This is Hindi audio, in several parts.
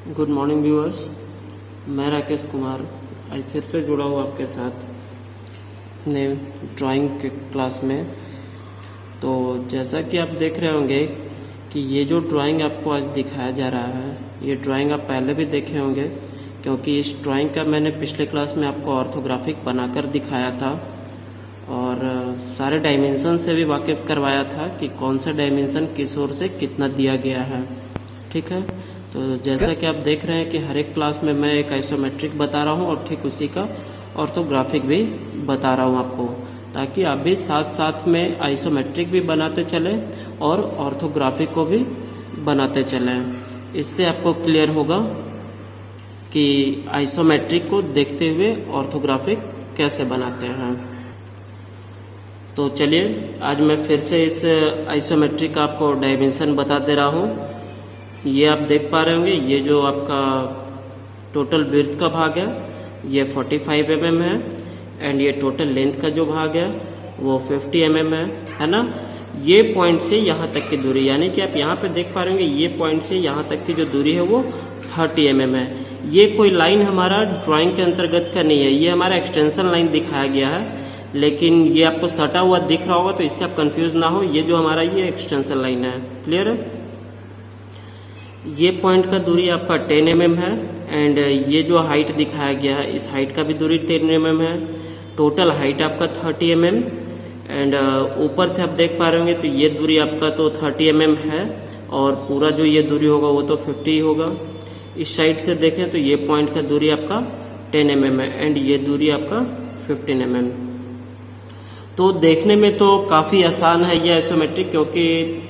Good morning viewers. मैं राकेश कुमार आज फिर से जुड़ा हूँ आपके साथ अपने ड्राइंग के क्लास में। तो जैसा कि आप देख रहे होंगे कि ये जो ड्राइंग आपको आज दिखाया जा रहा है, ये ड्राइंग आप पहले भी देखे होंगे, क्योंकि इस ड्राइंग का मैंने पिछले क्लास में आपको ऑर्थोग्राफिक बनाकर दिखाया था और सारे डायमेंशन से भी वाकिफ करवाया था कि कौन सा डायमेंशन किस ओर से कितना दिया गया है। ठीक है, तो जैसा कि आप देख रहे हैं कि हर एक क्लास में मैं एक आइसोमेट्रिक बता रहा हूं और ठीक उसी का ऑर्थोग्राफिक भी बता रहा हूं आपको, ताकि आप भी साथ साथ में आइसोमेट्रिक भी बनाते चलें और ऑर्थोग्राफिक को भी बनाते चलें। इससे आपको क्लियर होगा कि आइसोमेट्रिक को देखते हुए ऑर्थोग्राफिक कैसे बनाते हैं। तो चलिए आज मैं फिर से इस आइसोमेट्रिक का आपको डायमेंशन बता दे रहा हूँ। ये आप देख पा रहे होंगे, ये जो आपका टोटल विड्थ का भाग है ये 45 mm है एंड ये टोटल लेंथ का जो भाग है वो 50 mm है ना। ये पॉइंट से यहाँ तक की दूरी, यानी कि आप यहाँ पे देख पा रहे होंगे, ये पॉइंट से यहाँ तक की जो दूरी है वो 30 mm है। ये कोई लाइन हमारा ड्राइंग के अंतर्गत का नहीं है, ये हमारा एक्सटेंशन लाइन दिखाया गया है, लेकिन ये आपको सटा हुआ दिख रहा होगा तो इससे आप कंफ्यूज ना हो। ये जो हमारा ये एक्सटेंशन लाइन है, क्लियर है। ये पॉइंट का दूरी आपका 10 mm है एंड ये जो हाइट दिखाया गया है इस हाइट का भी दूरी 10 mm है। टोटल हाइट आपका 30 mm एंड ऊपर से आप देख पा रहे होंगे तो ये दूरी आपका तो 30 mm है और पूरा जो ये दूरी होगा वो तो 50 होगा। इस साइड से देखें तो ये पॉइंट का दूरी आपका 10 mm है एंड ये दूरी आपका 15 mm। तो देखने में तो काफी आसान है ये आइसोमेट्रिक, क्योंकि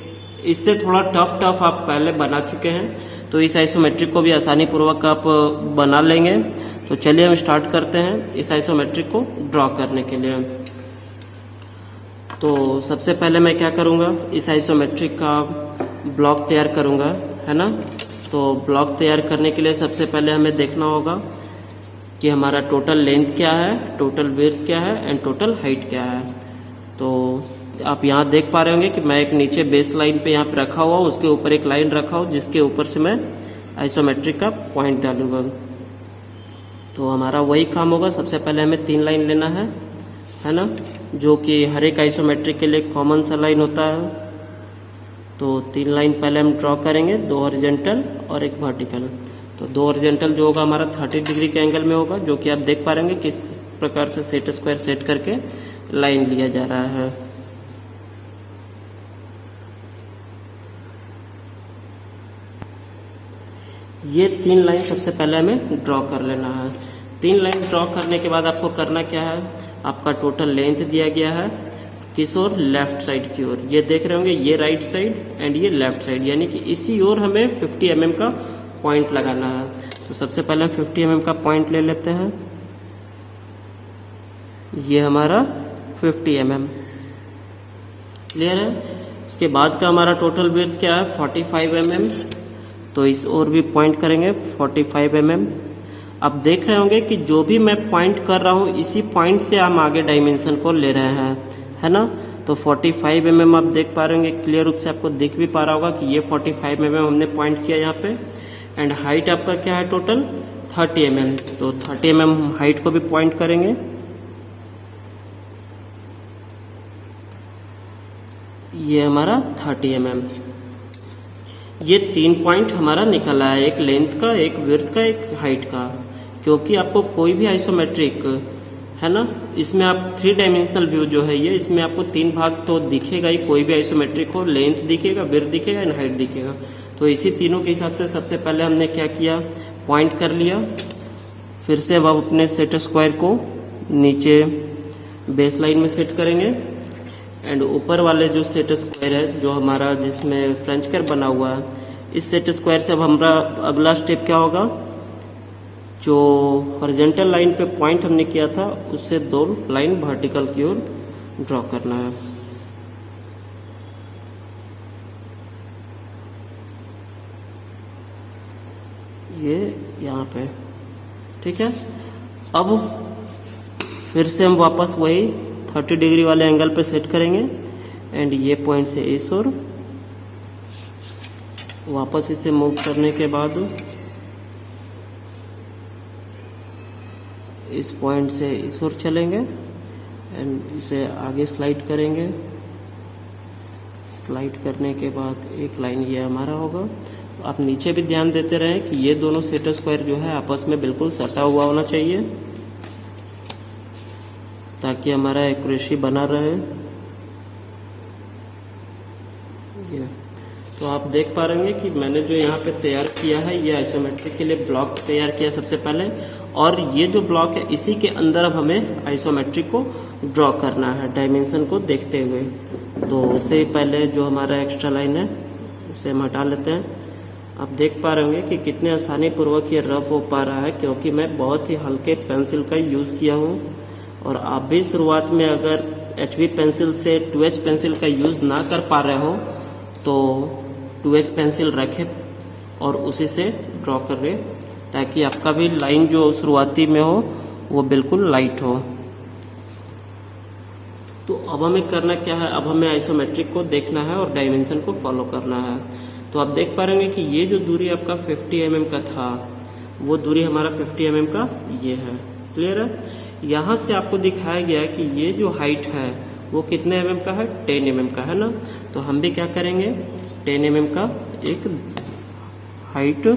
इससे थोड़ा टफ आप पहले बना चुके हैं, तो इस आइसोमेट्रिक को भी आसानी पूर्वक आप बना लेंगे। तो चलिए हम स्टार्ट करते हैं इस आइसोमेट्रिक को ड्रॉ करने के लिए। तो सबसे पहले मैं क्या करूंगा, इस आइसोमेट्रिक का ब्लॉक तैयार करूंगा, है ना। तो ब्लॉक तैयार करने के लिए सबसे पहले हमें देखना होगा कि हमारा टोटल लेंथ क्या है, टोटल विड्थ क्या है एंड टोटल हाइट क्या है। तो आप यहाँ देख पा रहे होंगे कि मैं एक नीचे बेस लाइन पे यहाँ पे रखा हुआ, उसके ऊपर एक लाइन रखा हूँ जिसके ऊपर से मैं आइसोमेट्रिक का पॉइंट डालूंगा। तो हमारा वही काम होगा। सबसे पहले हमें 3 लाइन लेना है ना, जो कि हर एक आइसोमेट्रिक के लिए कॉमन सा लाइन होता है। तो 3 लाइन पहले हम ड्रॉ करेंगे, 2 हॉरिजॉन्टल और एक वर्टिकल। तो 2 हॉरिजॉन्टल जो होगा हमारा 30 डिग्री के एंगल में होगा, जो कि आप देख पा रहे होंगे किस प्रकार से सेट स्क्वायर सेट करके लाइन लिया जा रहा है। ये 3 लाइन सबसे पहले हमें ड्रॉ कर लेना है। 3 लाइन ड्रॉ करने के बाद आपको करना क्या है, आपका टोटल लेंथ दिया गया है किस ओर, लेफ्ट साइड की ओर। ये देख रहे होंगे ये राइट साइड एंड ये लेफ्ट साइड, यानी कि इसी ओर हमें 50 mm का पॉइंट लगाना है। तो सबसे पहले हम 50 mm का पॉइंट ले लेते हैं। ये हमारा 50 mm क्लियर है। उसके बाद का हमारा टोटल विड्थ क्या है, 45 mm। तो इस ओर भी पॉइंट करेंगे 45 mm। अब देख रहे होंगे कि जो भी मैं पॉइंट कर रहा हूँ इसी पॉइंट से हम आगे डायमेंशन को ले रहे हैं, है ना। तो 45 mm आप देख पा रहे होंगे, क्लियर रूप से आपको दिख भी पा रहा होगा कि ये 45 mm हमने पॉइंट किया यहाँ पे। एंड हाइट आपका क्या है, टोटल 30 mm। तो 30 mm हाइट को भी पॉइंट करेंगे। ये हमारा 30 mm। ये 3 पॉइंट हमारा निकला है, एक लेंथ का, एक विड्थ का, एक हाइट का। क्योंकि आपको कोई भी आइसोमेट्रिक, है ना, इसमें आप 3 डायमेंशनल व्यू जो है ये, इसमें आपको 3 भाग तो दिखेगा ही। कोई भी आइसोमेट्रिक हो, लेंथ दिखेगा, विड्थ दिखेगा एंड हाइट दिखेगा। तो इसी तीनों के हिसाब से सबसे पहले हमने क्या किया, पॉइंट कर लिया। फिर से अब अपने सेट स्क्वायर को नीचे बेस लाइन में सेट करेंगे एंड ऊपर वाले जो सेट स्क्वायर है जो हमारा जिसमें फ्रेंच कर्व बना हुआ है, इस सेट स्क्वायर से अब हमारा अगला स्टेप क्या होगा, जो हॉरिजॉन्टल लाइन पे पॉइंट हमने किया था उससे 2 लाइन वर्टिकल की ओर ड्रॉ करना है। ये यहाँ पे, ठीक है। अब फिर से हम वापस वही 30 डिग्री वाले एंगल पे सेट करेंगे एंड ये पॉइंट से इस ओर वापस इसे मूव करने के बाद इस पॉइंट से इस ओर चलेंगे एंड इसे आगे स्लाइड करेंगे। स्लाइड करने के बाद एक लाइन ये हमारा होगा। आप नीचे भी ध्यान देते रहें कि ये दोनों सेट स्क्वायर जो है आपस में बिल्कुल सटा हुआ होना चाहिए ताकि हमारा एक्यूरेसी बना रहे। ये तो आप देख पा रहे हैं कि मैंने जो यहाँ पे तैयार किया है ये आइसोमेट्रिक के लिए ब्लॉक तैयार किया सबसे पहले, और ये जो ब्लॉक है इसी के अंदर अब हमें आइसोमेट्रिक को ड्रॉ करना है डायमेंशन को देखते हुए। तो उससे पहले जो हमारा एक्स्ट्रा लाइन है उसे हम हटा लेते हैं। आप देख पा रहे होंगे कि कितने आसानी पूर्वक ये रफ हो पा रहा है क्योंकि मैं बहुत ही हल्के पेंसिल का यूज़ किया हूँ। और आप भी शुरुआत में अगर HB पेंसिल से 2H पेंसिल का यूज़ ना कर पा रहे हो तो 2H पेंसिल रखें और उसी से ड्रॉ कर रहे ताकि आपका भी लाइन जो शुरुआती में हो वो बिल्कुल लाइट हो। तो अब हमें करना क्या है, अब हमें आइसोमेट्रिक को देखना है और डायमेंशन को फॉलो करना है। तो आप देख पा रहे हैं कि ये जो दूरी आपका 50 mm का था वो दूरी हमारा 50 mm का ये है। क्लियर है? यहाँ से आपको दिखाया गया है कि ये जो हाइट है वो कितने mm का है, 10 mm का है ना। तो हम भी क्या करेंगे, 10 mm का एक हाइट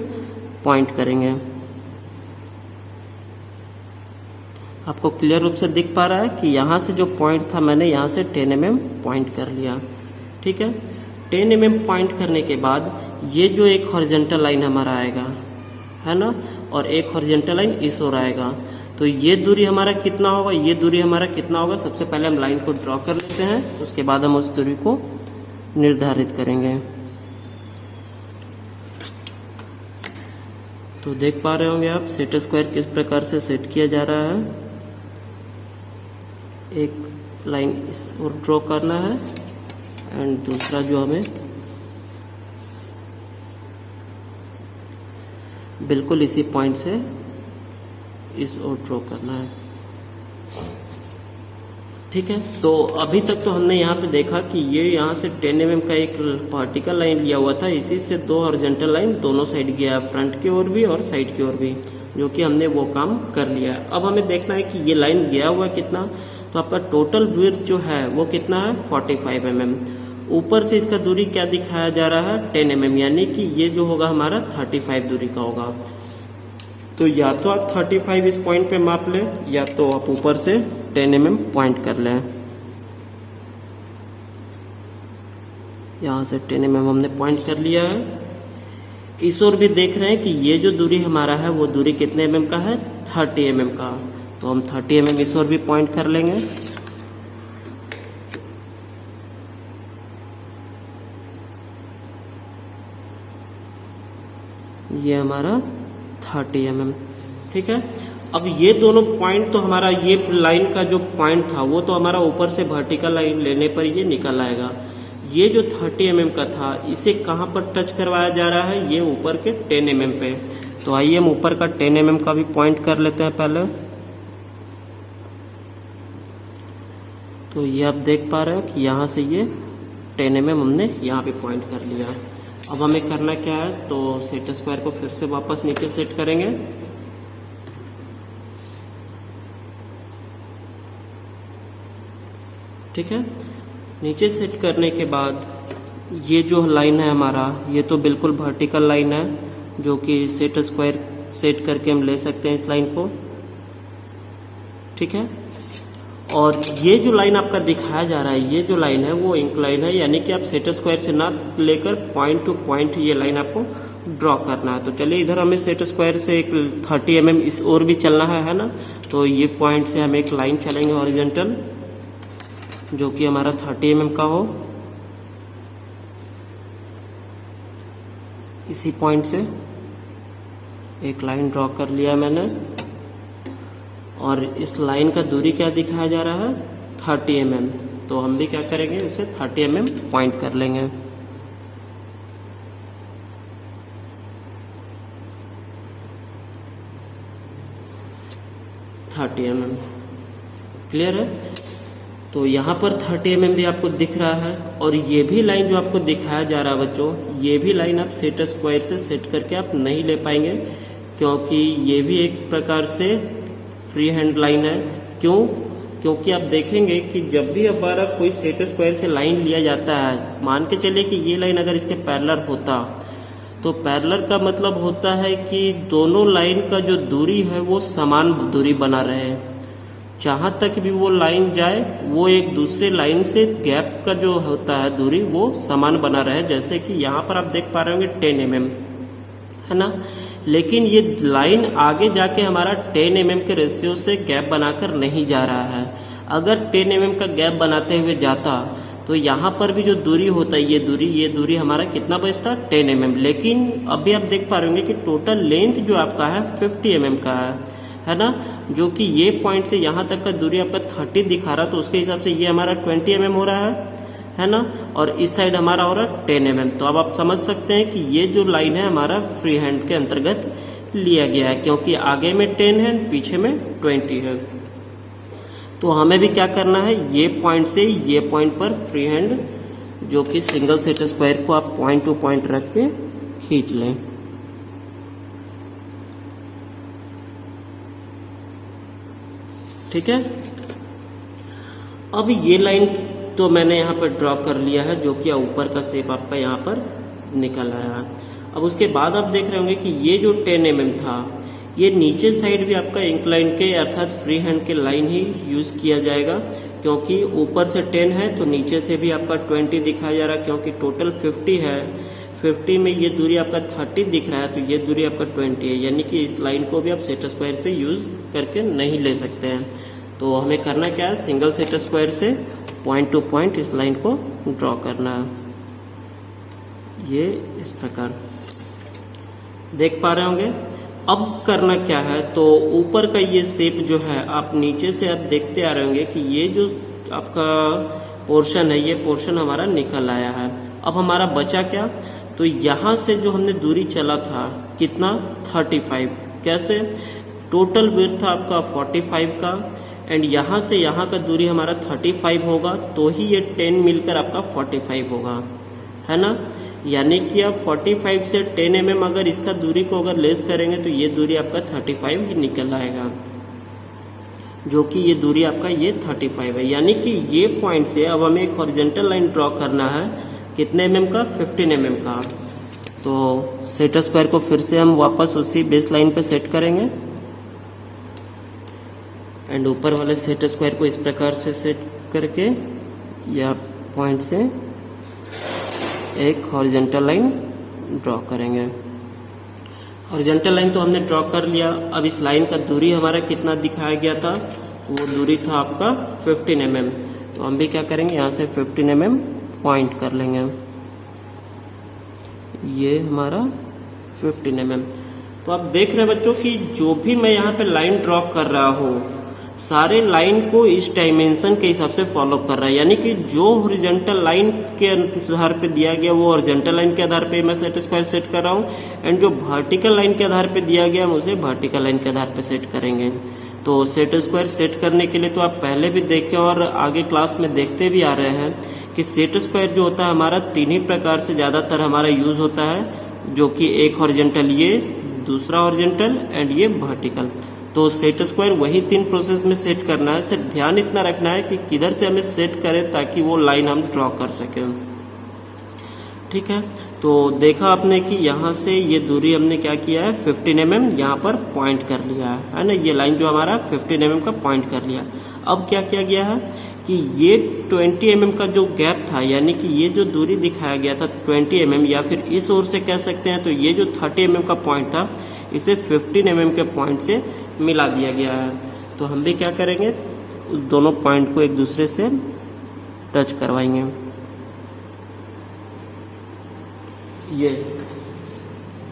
पॉइंट करेंगे। आपको क्लियर रूप से दिख पा रहा है कि यहाँ से जो पॉइंट था मैंने यहाँ से 10 mm पॉइंट कर लिया। ठीक है, 10 mm पॉइंट करने के बाद ये जो एक हॉरिजॉन्टल लाइन हमारा आएगा है ना, और एक हॉरिजॉन्टल लाइन इस ओर आएगा। तो ये दूरी हमारा कितना होगा, ये दूरी हमारा कितना होगा, सबसे पहले हम लाइन को ड्रॉ कर लेते हैं, उसके बाद हम उस दूरी को निर्धारित करेंगे। तो देख पा रहे होंगे आप सेट स्क्वायर किस प्रकार से सेट किया जा रहा है। एक लाइन इस ओर ड्रॉ करना है एंड दूसरा जो हमें बिल्कुल इसी पॉइंट से इस ओर ड्रॉ करना है। ठीक है, तो अभी तक तो हमने यहाँ पे देखा कि ये यहाँ से 10 mm का एक वर्टिकल लाइन लिया हुआ था, इसी से 2 हॉरिजॉन्टल लाइन दोनों साइड गया है, फ्रंट की ओर भी और साइड की ओर भी, जो कि हमने वो काम कर लिया है। अब हमें देखना है कि ये लाइन गया हुआ कितना। तो आपका टोटल विड्थ जो है वो कितना है, 45 mm। ऊपर से इसका दूरी क्या दिखाया जा रहा है, 10 mm, यानी कि ये जो होगा हमारा 35 दूरी का होगा। तो या तो आप 35 इस पॉइंट पे माप लें या तो आप ऊपर से 10 mm पॉइंट कर लें। यहाँ से 10 mm हमने पॉइंट कर लिया है। इस ओर भी देख रहे हैं कि ये जो दूरी हमारा है वो दूरी कितने mm का है, 30 mm का। तो हम 30 mm इस ओर भी पॉइंट कर लेंगे। ये हमारा 30 mm। ठीक है, अब ये दोनों पॉइंट तो हमारा ये लाइन का जो पॉइंट था वो तो हमारा ऊपर से वर्टिकल लाइन लेने पर ये निकल आएगा। ये जो 30 mm का था इसे कहाँ पर टच करवाया जा रहा है, ये ऊपर के 10 mm पे। तो आइए हम ऊपर का 10 mm का भी पॉइंट कर लेते हैं पहले। तो ये आप देख पा रहे हो कि यहाँ से ये 10 mm हमने यहाँ पे पॉइंट कर लिया। अब हमें करना क्या है, तो सेट स्क्वायर को फिर से वापस नीचे सेट करेंगे। ठीक है, नीचे सेट करने के बाद ये जो लाइन है हमारा ये तो बिल्कुल वर्टिकल लाइन है, जो कि सेट स्क्वायर सेट करके हम ले सकते हैं इस लाइन को। ठीक है, और ये जो लाइन आपका दिखाया जा रहा है ये जो लाइन है वो इंक्लाइन है, यानी कि आप सेट स्क्वायर से ना लेकर पॉइंट टू पॉइंट ये लाइन आपको ड्रॉ करना है। तो चलिए इधर हमें सेट स्क्वायर से एक 30 mm इस ओर भी चलना है ना। तो ये पॉइंट से हम एक लाइन चलेंगे हॉरिजॉन्टल, जो कि हमारा 30 mm का हो। इसी पॉइंट से एक लाइन ड्रॉ कर लिया मैंने, और इस लाइन का दूरी क्या दिखाया जा रहा है, 30 mm। तो हम भी क्या करेंगे, उसे 30 mm पॉइंट कर लेंगे। क्लियर है? तो यहाँ पर 30 mm भी आपको दिख रहा है, और ये भी लाइन जो आपको दिखाया जा रहा है बच्चों, ये भी लाइन आप सेट स्क्वायर से सेट करके आप नहीं ले पाएंगे, क्योंकि ये भी एक प्रकार से फ्री हैंड लाइन है। क्यों? क्योंकि आप देखेंगे कि जब भी हमारा कोई सेट स्क्वायर से लाइन लिया जाता है, मान के चलिए कि ये लाइन अगर इसके पैरेलल होता, तो पैरेलल का मतलब होता है कि दोनों लाइन का जो दूरी है वो समान दूरी बना रहे। जहाँ तक भी वो लाइन जाए वो एक दूसरे लाइन से गैप का जो होता है दूरी वो समान बना रहे। जैसे कि यहाँ पर आप देख पा रहे होंगे 10 mm है ना, लेकिन ये लाइन आगे जाके हमारा 10 mm के रेशियो से गैप बनाकर नहीं जा रहा है। अगर 10 mm का गैप बनाते हुए जाता तो यहाँ पर भी जो दूरी होता है, ये दूरी हमारा कितना बचता? 10 mm। लेकिन अभी आप देख पा रहे होंगे कि टोटल लेंथ जो आपका है 50 mm का है ना, जो कि ये पॉइंट से यहाँ तक का दूरी आपका 30 दिखा रहा, तो उसके हिसाब से ये हमारा 20 mm हो रहा है ना, और इस साइड हमारा हो रहा है 10 mm। तो अब आप समझ सकते हैं कि ये जो लाइन है हमारा फ्री हैंड के अंतर्गत लिया गया है, क्योंकि आगे में 10 है, पीछे में 20 है। तो हमें भी क्या करना है, ये पॉइंट से ये पॉइंट पर फ्री हैंड जो कि सिंगल सेट स्क्वायर को आप पॉइंट टू पॉइंट रख के खींच लें। ठीक है, अब ये लाइन तो मैंने यहाँ पर ड्रॉ कर लिया है, जो कि ऊपर का शेप आपका यहाँ पर निकल आया है। अब उसके बाद आप देख रहे होंगे कि ये जो 10 mm था, ये नीचे साइड भी आपका इंक्लाइन के अर्थात फ्री हैंड के लाइन ही यूज किया जाएगा, क्योंकि ऊपर से 10 है तो नीचे से भी आपका 20 दिखाया जा रहा है, क्योंकि टोटल 50 है। 50 में ये दूरी आपका 30 दिख रहा है, तो ये दूरी आपका 20 है, यानी कि इस लाइन को भी आप सेट स्क्वायर से यूज करके नहीं ले सकते हैं। तो हमें करना क्या है, सिंगल सेट स्क्वायर से पॉइंट टू पॉइंट इस लाइन को ड्रॉ करना है। ये इस प्रकार देख पा रहे होंगे। अब करना क्या है, तो ऊपर का ये शेप जो है आप नीचे से आप देखते आ रहे होंगे कि ये जो आपका पोर्शन है, ये पोर्शन हमारा निकल आया है। अब हमारा बचा क्या, तो यहाँ से जो हमने दूरी चला था कितना 35, कैसे, टोटल विड्थ था आपका 45 का, एंड यहाँ से यहाँ का दूरी हमारा 35 होगा, तो ही ये 10 मिलकर आपका 45 होगा, है ना। यानी कि आप 45 से 10 mm अगर इसका दूरी को अगर लेस करेंगे तो ये दूरी आपका 35 ही निकल आएगा, जो कि ये दूरी आपका ये 35 है। यानी कि ये पॉइंट से अब हमें एक हॉरिजॉन्टल लाइन ड्रॉ करना है, कितने mm का, 15 mm का। तो सेट स्क्वायर को फिर से हम वापस उसी बेस लाइन पे सेट करेंगे, एंड ऊपर वाले सेट स्क्वायर को इस प्रकार से सेट करके या पॉइंट से एक हॉरिजॉन्टल लाइन ड्रॉ करेंगे। हॉरिजॉन्टल लाइन तो हमने ड्रॉ कर लिया। अब इस लाइन का दूरी हमारा कितना दिखाया गया था, वो दूरी था आपका 15 mm। तो हम भी क्या करेंगे, यहाँ से 15 mm पॉइंट कर लेंगे, ये हमारा 15 mm। तो आप देख रहे हैं बच्चों कि जो भी मैं यहाँ पे लाइन ड्रॉ कर रहा हूँ, सारे लाइन को इस डायमेंशन के हिसाब से फॉलो कर रहा है। यानी कि जो हॉरिजॉन्टल लाइन के आधार पे दिया गया वो हॉरिजॉन्टल लाइन के आधार पे मैं सेट स्क्वायर सेट कर रहा हूँ, एंड जो वर्टिकल लाइन के आधार पे दिया गया हम उसे वर्टिकल लाइन के आधार पे सेट करेंगे। तो सेट स्क्वायर सेट करने के लिए तो आप पहले भी देखे और आगे क्लास में देखते भी आ रहे हैं कि सेट स्क्वायर जो होता है हमारा 3 ही प्रकार से ज्यादातर हमारा यूज होता है, जो कि एक हॉरिजॉन्टल, ये दूसरा हॉरिजॉन्टल, एंड ये वर्टिकल। तो सेट स्क्वायर वही 3 प्रोसेस में सेट करना है। सिर्फ ध्यान इतना रखना है कि किधर से हमें सेट करें ताकि वो लाइन हम ड्रॉ कर सकें। ठीक है, तो देखा आपने कि यहाँ से ये दूरी हमने क्या किया है, 15 mm यहाँ पर पॉइंट कर लिया है ना। ये लाइन जो हमारा 15 mm का पॉइंट कर लिया। अब क्या किया गया है कि ये 20 mm का जो गैप था, यानी कि ये जो दूरी दिखाया गया था 20 mm, या फिर इस ओर से कह सकते हैं तो ये जो 30 mm का पॉइंट था, इसे 15 mm के पॉइंट से मिला दिया गया है। तो हम भी क्या करेंगे, दोनों पॉइंट को एक दूसरे से टच करवाएंगे। ये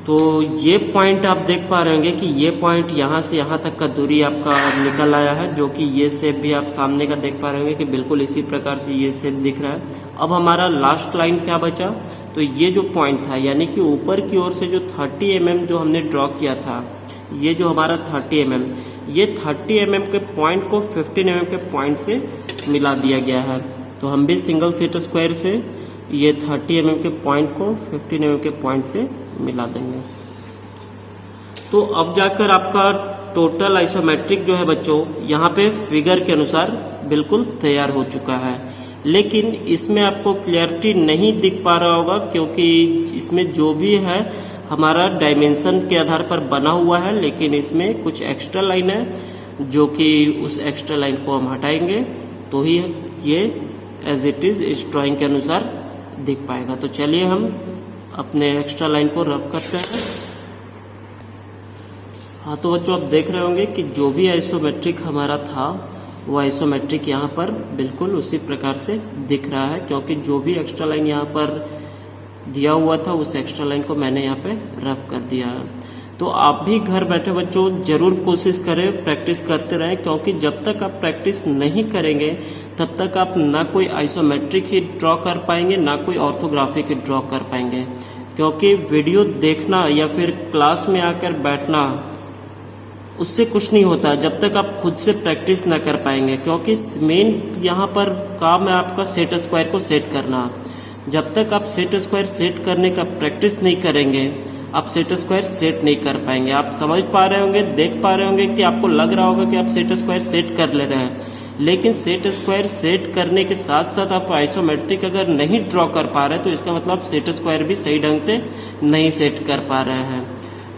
तो ये पॉइंट आप देख पा रहे होंगे कि ये पॉइंट यहाँ से यहाँ तक का दूरी आपका निकल आया है, जो कि ये शेप भी आप सामने का देख पा रहे होंगे कि बिल्कुल इसी प्रकार से ये शेप दिख रहा है। अब हमारा लास्ट लाइन क्या बचा, तो ये जो पॉइंट था, यानी कि ऊपर की ओर से जो 30 mm जो हमने ड्रॉ किया था, ये जो हमारा 30 mm, ये 30 mm के पॉइंट को 15 mm के पॉइंट से मिला दिया गया है। तो हम भी सिंगल सेट स्क्वायर से ये 30 mm के पॉइंट को 15 mm के पॉइंट से मिला देंगे। तो अब जाकर आपका टोटल आइसोमेट्रिक जो है बच्चों, यहाँ पे फिगर के अनुसार बिल्कुल तैयार हो चुका है। लेकिन इसमें आपको क्लियरिटी नहीं दिख पा रहा होगा, क्योंकि इसमें जो भी है हमारा डायमेंशन के आधार पर बना हुआ है, लेकिन इसमें कुछ एक्स्ट्रा लाइन है जो कि उस एक्स्ट्रा लाइन को हम हटाएंगे तो ही ये एज इट इज इस ड्राइंग के अनुसार दिख पाएगा। तो चलिए हम अपने एक्स्ट्रा लाइन को रफ करते हैं। हाँ, तो बच्चों आप देख रहे होंगे कि जो भी आइसोमेट्रिक हमारा था वो आइसोमेट्रिक यहाँ पर बिल्कुल उसी प्रकार से दिख रहा है, क्योंकि जो भी एक्स्ट्रा लाइन यहाँ पर दिया हुआ था उस एक्स्ट्रा लाइन को मैंने यहाँ पे रफ कर दिया है। तो आप भी घर बैठे बच्चों जरूर कोशिश करें, प्रैक्टिस करते रहें, क्योंकि जब तक आप प्रैक्टिस नहीं करेंगे तब तक आप ना कोई आइसोमेट्रिक ही ड्रॉ कर पाएंगे ना कोई ऑर्थोग्राफिक ही ड्रॉ कर पाएंगे। क्योंकि वीडियो देखना या फिर क्लास में आकर बैठना उससे कुछ नहीं होता जब तक आप खुद से प्रैक्टिस ना कर पाएंगे, क्योंकि मेन यहाँ पर काम है आपका सेट स्क्वायर को सेट करना। जब तक आप सेट स्क्वायर सेट करने का प्रैक्टिस नहीं करेंगे आप सेट स्क्वायर सेट नहीं कर पाएंगे। आप समझ पा रहे होंगे, देख पा रहे होंगे कि आपको लग रहा होगा कि आप सेट स्क्वायर सेट कर ले रहे हैं, लेकिन सेट स्क्वायर सेट करने के साथ साथ आप आइसोमेट्रिक अगर नहीं ड्रॉ कर पा रहे तो इसका मतलब सेट स्क्वायर भी सही ढंग से नहीं सेट कर पा रहे हैं।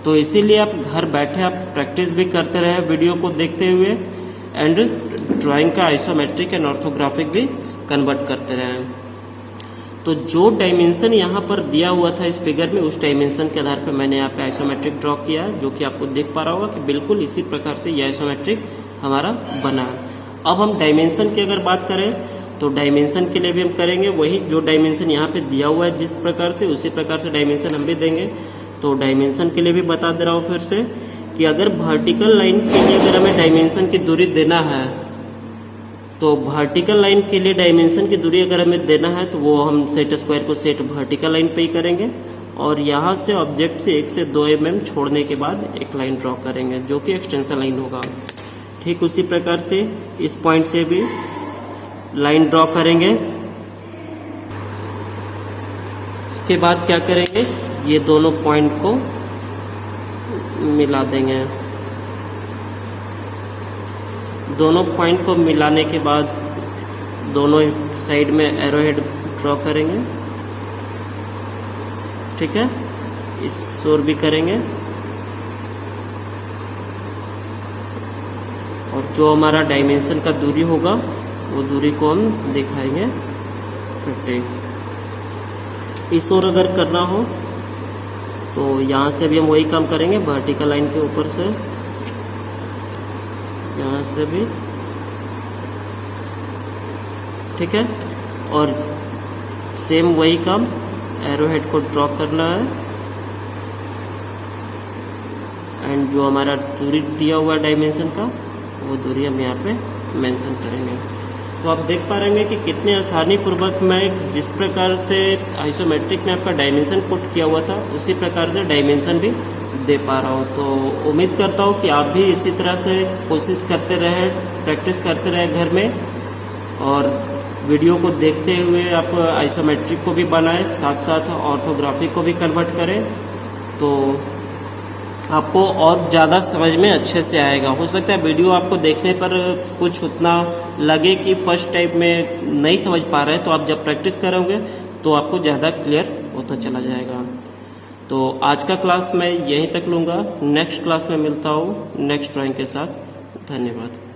तो इसीलिए आप घर बैठे आप प्रैक्टिस भी करते रहे वीडियो को देखते हुए एंड ड्राइंग का आइसोमेट्रिक एंड ऑर्थोग्राफिक भी कन्वर्ट करते रहे। तो जो डायमेंशन यहाँ पर दिया हुआ था इस फिगर में, उस डायमेंशन के आधार पर मैंने यहाँ पे आइसोमेट्रिक ड्रॉ किया है, जो कि आपको देख पा रहा होगा कि बिल्कुल इसी प्रकार से ये आइसोमेट्रिक हमारा बना है। अब हम डायमेंशन की अगर बात करें तो डायमेंशन के लिए भी हम करेंगे वही, जो डायमेंशन यहाँ पे दिया हुआ है जिस प्रकार से उसी प्रकार से डायमेंशन हम भी देंगे। तो डायमेंशन के लिए भी बता दे रहा हूँ फिर से कि अगर वर्टिकल लाइन के लिए अगर हमें डायमेंशन की दूरी देना है तो वर्टिकल लाइन के लिए डायमेंशन की दूरी अगर हमें देना है तो वो हम सेट स्क्वायर को सेट वर्टिकल लाइन पे ही करेंगे और यहाँ से ऑब्जेक्ट से 1 से 2 mm छोड़ने के बाद एक लाइन ड्रॉ करेंगे जो कि एक्सटेंशन लाइन होगा। ठीक उसी प्रकार से इस पॉइंट से भी लाइन ड्रॉ करेंगे। उसके बाद क्या करेंगे, ये दोनों पॉइंट को मिला देंगे। दोनों पॉइंट को मिलाने के बाद दोनों साइड में एरोहेड ड्रॉ करेंगे। ठीक है, इस ओर भी करेंगे और जो हमारा डायमेंशन का दूरी होगा वो दूरी को हम दिखाएंगे 50। इस ओर अगर करना हो तो यहाँ से भी हम वही काम करेंगे, वर्टिकल लाइन के ऊपर से यहाँ से भी। ठीक है, और सेम वही काम एरोहेड को ड्रॉ करना है एंड जो हमारा दूरी दिया हुआ डायमेंशन का वो दूरी हम यहाँ पे मेंशन करेंगे। तो आप देख पा रहे हैं कि कितने आसानी पूर्वक मैं जिस प्रकार से आइसोमेट्रिक में आपका डायमेंशन पुट किया हुआ था उसी प्रकार से डायमेंशन भी दे पा रहा हूँ। तो उम्मीद करता हूँ कि आप भी इसी तरह से कोशिश करते रहे, प्रैक्टिस करते रहे घर में और वीडियो को देखते हुए आप आइसोमेट्रिक को भी बनाएं, साथ साथ ऑर्थोग्राफी को भी कन्वर्ट करें तो आपको और ज़्यादा समझ में अच्छे से आएगा। हो सकता है वीडियो आपको देखने पर कुछ उतना लगे कि फर्स्ट टाइम में नहीं समझ पा रहे हैं, तो आप जब प्रैक्टिस करोगे तो आपको ज़्यादा क्लियर होता चला जाएगा। तो आज का क्लास मैं यहीं तक लूँगा, नेक्स्ट क्लास में मिलता हूँ नेक्स्ट ड्राइंग के साथ। धन्यवाद।